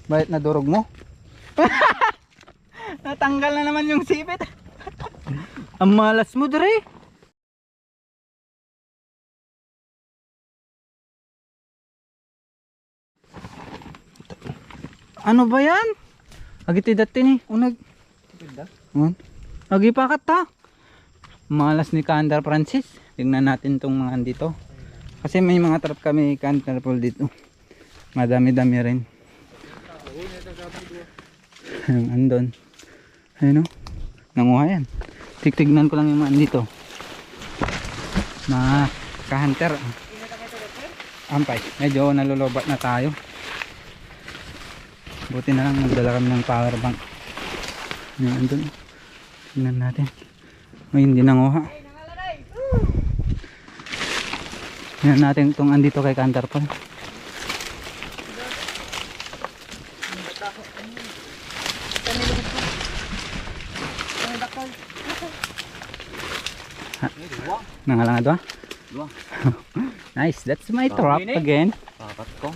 Bakit nadurog mo? Natanggal na naman yung sipit. Ang malas mo, Dre. Ano ba yan? Agitidat ni unag. Agi pakat ta. Malas ni Kandar Francis. Tingnan natin tong mga andito. Kasi may mga trap kami Kandar Paul dito. Madami-dami rin. Andon. Ayun o. Nanguha yan. Tignan ko lang yung mga andito. Mga ka-hunter. Ampay. Medyo nalulobat na tayo. Buti na lang nagdala kami ng power bank. Yan, andun. Tingnan natin. May hindi nanguha. Tingnan natin itong andito kay Kandar Paul. Nangalang adwa? Dua. Nice, that's my trap again. Pakat ko.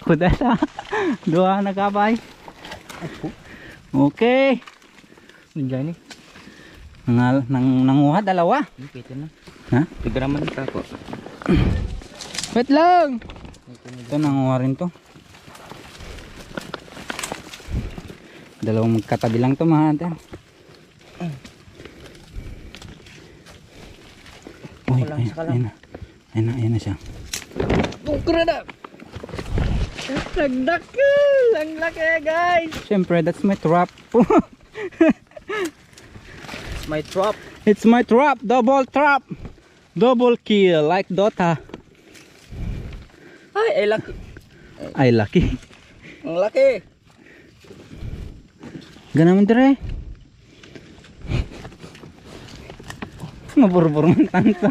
Kuda sa dua nagkabay. Okay. Nandiyan eh. Nanguha dalawa. Pwede na. Ha? Tigraman ka po. Wait lang. Ito nanguha rin to. Dalawang magkatabi lang to mga hunter. Uy, ayun na siya. Bukra na. Nagdaki! Ang laki guys! Siyempre, that's my trap. My trap. It's my trap! Double trap! Double kill like Dota. Ay laki. Ay, lucky. Ang laki. Ganun dire. Mabur-bur man tanto.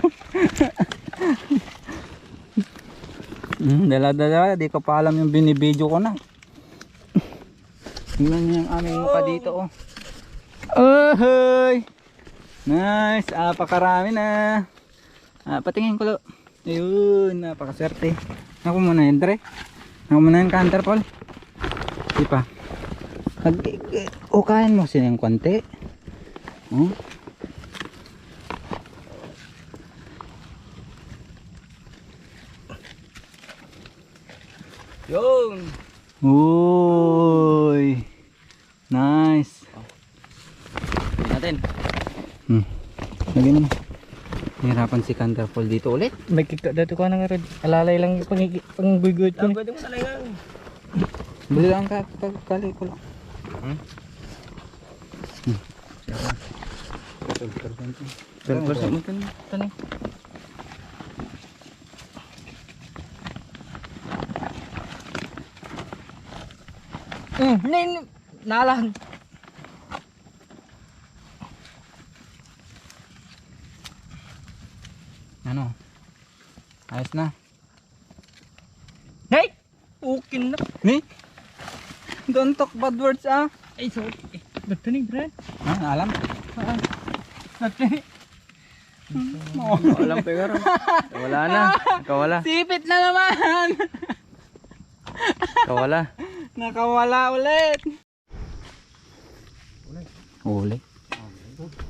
Dala-dala, di ko pa alam yung binibidyo ko na. Tingnan niyo yung aming mukha dito oh. Ahoy! Nice! Pakarami na. Patingin ko lo. Ayun, napakaswerte. Ako muna yun, Dre. Ako muna yung Kandar Paul. Di pa. Ukain mo siya yung konti. Oh. Yung. Uy. Nice. Tingnan natin. Lagyan mo na. Hirapan si Kandar Paul dito ulit. May kika dito ka nang alalay lang yung panggugod ko. Pwede mo salayan. Bili lang ka kali ko lang. Persa mo tan. Nalang. Ano? Ayos na. Hey! Ukin na. Ni? Don't talk bad words ah. Ay, sorry. Dito ni, Brad. Alam? Alam pa yung Wala na. Kawala. Sipit na naman. Kawala. Nakawala ulit. Huli.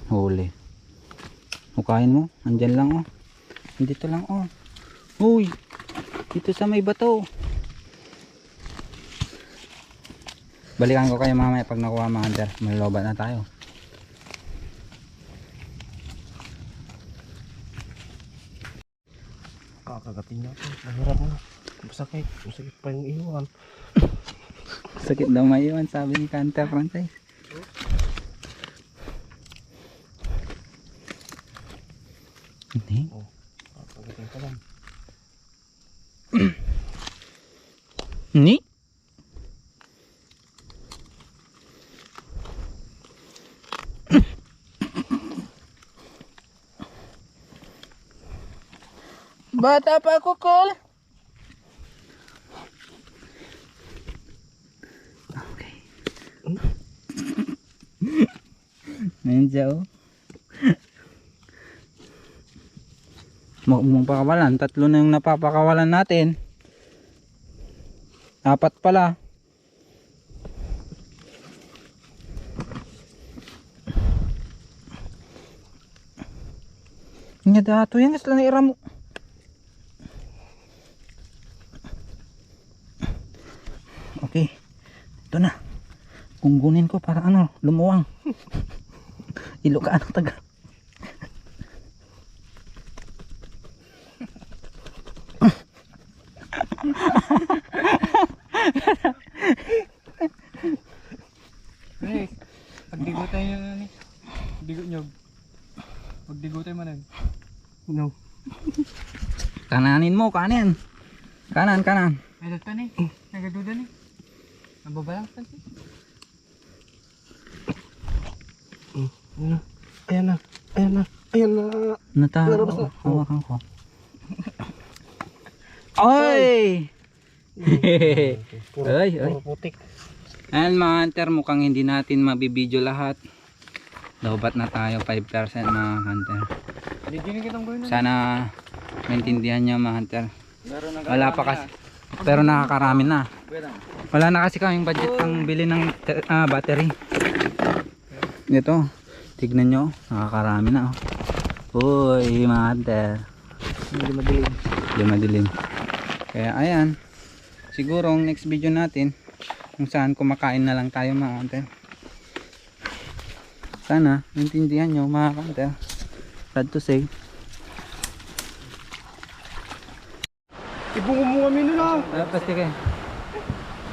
Huli. Hukain mo. Andyan lang oh. Dito lang oh. Uy. Dito sa may bato. Balikan ko kayo mamaya pag nakuha mga hunter. Malolobat na tayo. Kakagatin niya ako. Mahirap na. Masakit. Masakit pa yung iwan. Sakit daw may iwan sabi ni Kandar Francis. Hindi. Kakagatin ka lang. Ni? Bata pa ako, Col. Okay. Nandiyan oh. Mukhang pakawalan. Tatlo na yung napapakawalan natin. 4 pala. Nga dato yan, sila na iramo. Okay. Ito na. Kunggunin ko para ano, lumuwang. Ilokaan ang taga. Guys, pagdigo tayo ni. Digo nyog. Pagdigo tayo manan. No. Kananin mo, kanin. Kanan, kanan. Ay, dagta ni. Nagaduda ni. Nababalang pa si. Ayan na. Ayan na. Ayan na. Natalo. Hawakan ko. Oy! Oy, oy. Putik. Ayan mga hunter, mukhang hindi natin mabibideo lahat. Lobat na tayo 5% mga hunter. Sana maintindihan nyo mga hunter. Wala pa kasi, pero nakakarami na. Wala na kasi kaming budget pang bili ng battery. Ito, tignan nyo, nakakarami na. Uy mga hunter, hindi madilim. Kaya ayan, siguro ang next video natin kung saan kumakain na lang tayo mga hunter. Sana maintindihan nyo mga hunter. Sad to say. Ibungo mo kami nila. Pasti kayo.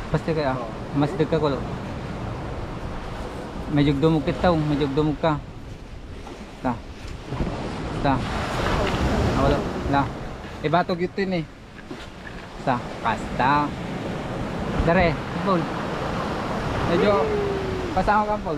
Pasti kayo. Mas dagka ko. Medyo dumog kita. Medyo dumog ka. Ta. Ta. Wala. La. Ibatog ito yun eh. Ta. Kasta. Dere. Paul. Medyo pasama ka Paul.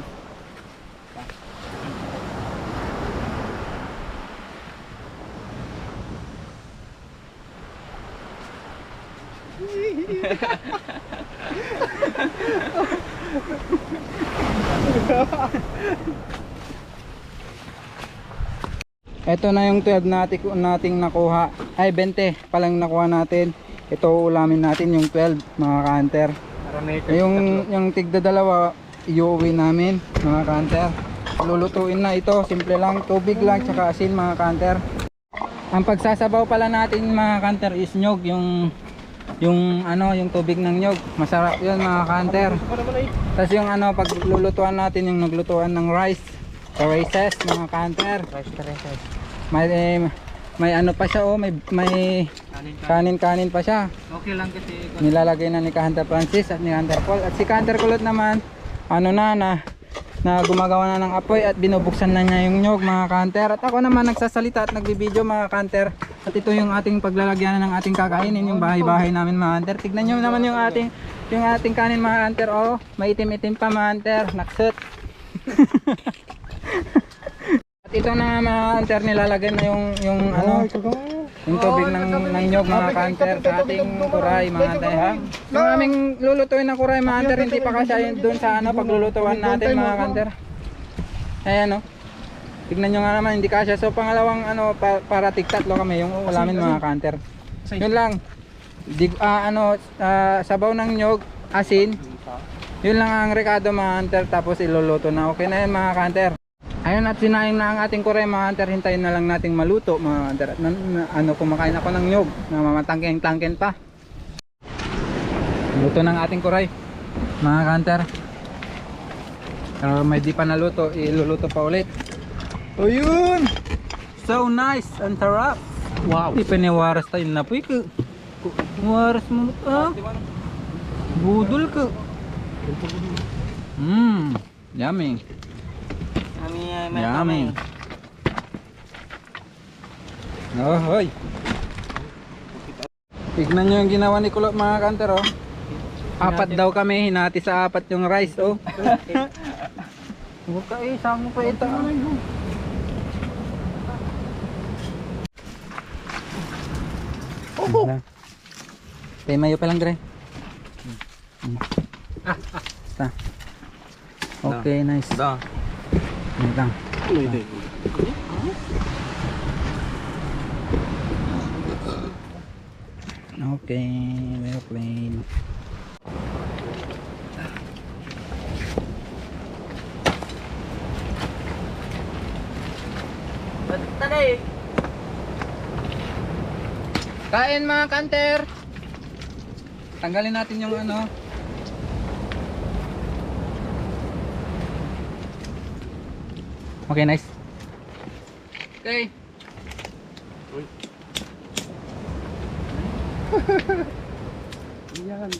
Ito na yung 12 nating nakuha. Ay 20 palang nakuha natin. Ito ulamin natin yung 12 mga ka-hunter. Yung tigda dalawa iuwi namin mga ka-hunter. Lulutuin na ito, simple lang, tubig lang tsaka asin mga ka-hunter. Ang pagsasabaw pala natin mga ka-hunter is nyog, yung tubig ng nyog. Masarap 'yun mga ka-hunter. Tapos yung pag lulutuan natin yung naglutuan ng rice, rices mga ka-hunter. May ano pa siya may kanin pa siya. Okay lang kasi Nilalagay na ni Ka-Hunter Francis at ni Hunter Paul. At si Ka-Hunter Kulot naman na gumagawa na ng apoy at binubuksan na niya yung nyog mga ka-hunter. At ako naman nagsasalita at nagbibideo mga ka-hunter. At ito yung ating paglalagyan ng ating kakainin, yung bahay-bahay namin mga hunter. Tignan nyo naman yung ating kanin mga hunter. Oh, maitim-itim pa mga hunter. Naksut. At ito na mga hunter, nilalagay na yung tubig ng nyog mga ka-hunter sa ating kuray mga hunter. Yung aming lulutuin na kuray mga hunter, hindi pa kasi yun doon sa paglulutuan natin mga ka-hunter. Ayan tignan nyo nga naman, hindi kasya. So pangalawang para tig-tatlo kami yung ulamin mga ka-hunter. Yun lang. Sabaw ng nyog, asin. Yun lang ang rekado mga hunter, tapos iluluto na. Okay na yun mga ka-hunter. Ayun, at sinaing na ang ating kuray mga hunter. Hintayin na lang nating maluto mga hunter. At kumakain ako ng nyog na mamatangken-tangken pa. Luto ng ating kuray mga hunter. Pero may di pa naluto, iluluto pa ulit. O yun, so nice and sarap. Wow, ipiniwaras tayo na po ikaw. Waras mo budol ka. Yummy. Yummy. Oh, hoy. Tignan nyo yung ginawa ni Kulot mga kanter Apat daw kami, hinati sa apat yung rice Huwag ka isang mo pa ito Tay mayo pa lang dire. Basta. Okay, nice. Lang. Okay, well played. Tadi Kain mga kanter. Tanggalin natin yung ano. Okay, nice. Okay. Uy. Yan.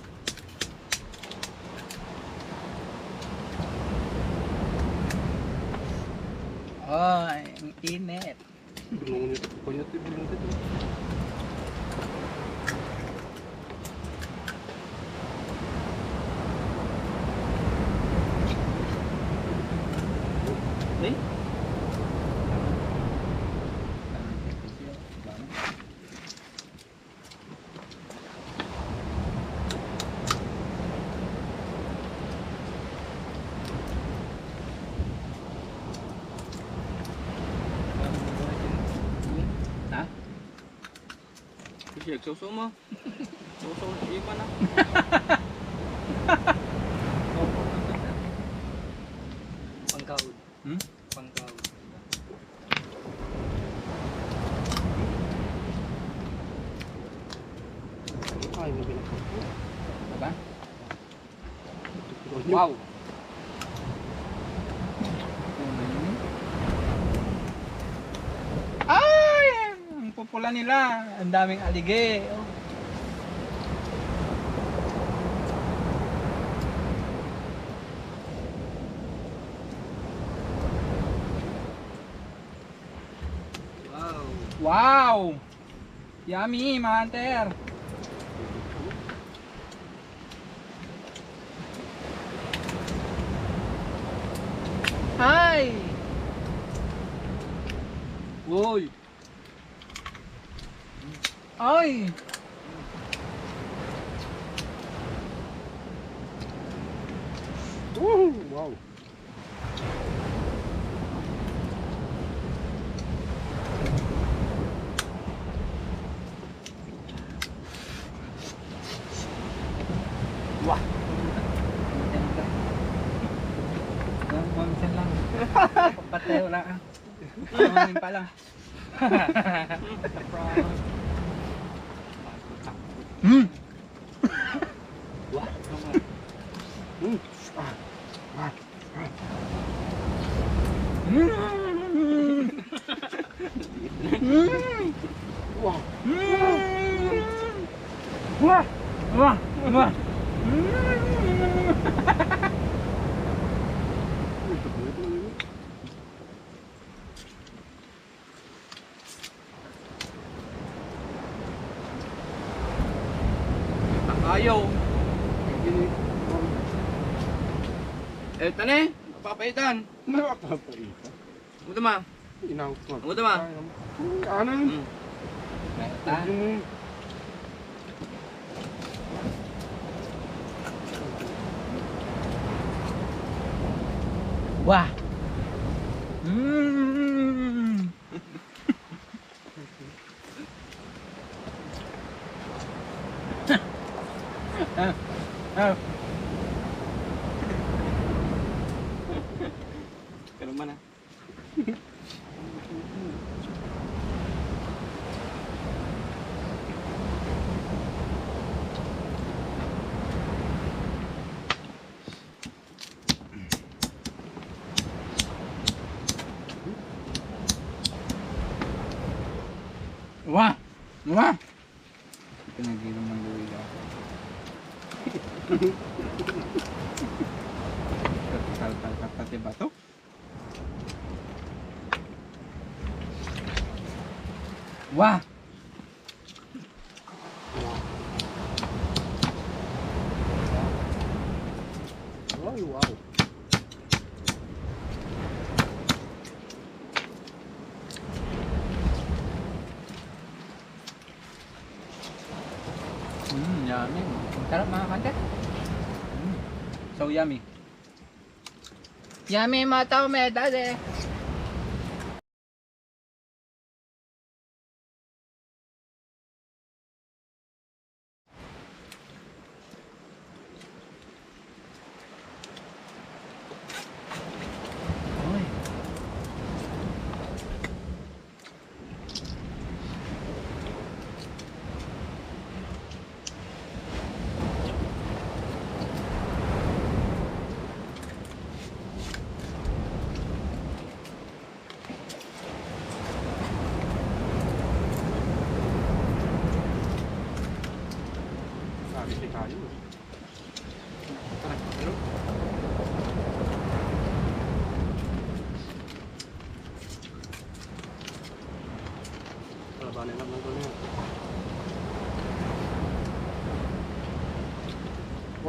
Oh, ang init. Bulungan nito. Kunyat ito. Bulungan ito. Eh? Ha? Sige, suso mo. Suso mo. Iba na. Pangkaod. Hmm? Pangkaod. Ay, may bilang. Diba? Wow. Ay! Ang pupula nila. Ang daming alige. Oh. Wow. Wow! Yummy, mga hunter. Hi! Uy. Ay! Wow. Wah! Mamisan lang. Patay wala ah. Mamin pa lang. Hmm. Wah. Wow. Wah! Wah! Wah! Ayaw. Eto na eh. Papaitan. Nakapapaitan. Muto ma. Inawag ko. Muto ma. Ano yun? Meta. Yung Wah! Mmm! Ganun man ah. Wah! Wah! Pinagilo ng luwi ako. Kalkal pati ba to? Wah! Ay, wow. Yummy. Sarap mga kante. So yummy. Yummy mga tao may dade.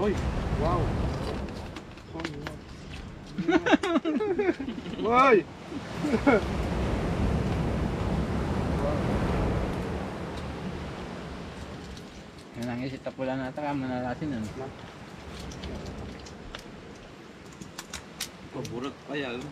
Oy, wow. Oy! Yan ang isita pula na taka manalasin ano. Paborot pa yan.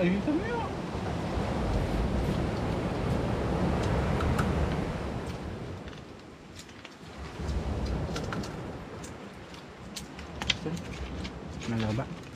Ay, ito mo yun. Malaba.